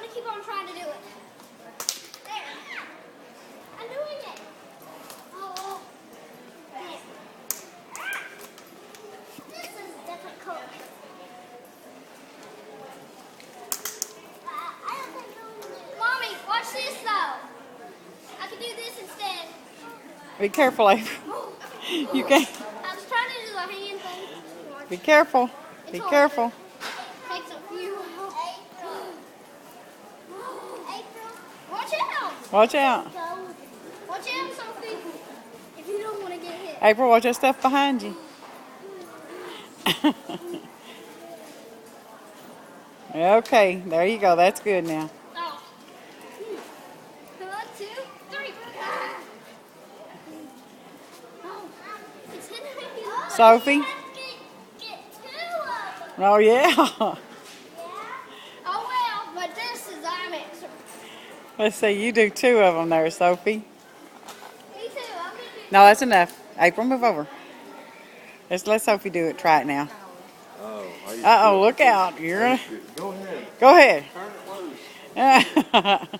gonna keep on trying to do it. There. I'm doing it. Oh. There. This is difficult. I don't think I'm doing it. Mommy, watch this though. I can do this instead. Be careful, April. You can't. I was trying to do a hand thing. Be careful. Be It's hard. careful. Takes a few. April, watch out! Watch out. Watch out, Sophie. If you don't want to get hit. April, watch that stuff behind you. Okay, there you go. That's good now. Oh. 1, 2, 3. Oh, it's hitting me. Sophie? Get 2 of them. Oh, yeah. Yeah. Oh well, but this is IMAX. Let's see. You do 2 of them there, Sophie. Me too. I'm gonna do. No, that's enough. April, move over. Let's let Sophie do it. Try it now. Oh, Uh-oh, look out. You're gonna... Go ahead. Go ahead. Turn it loose.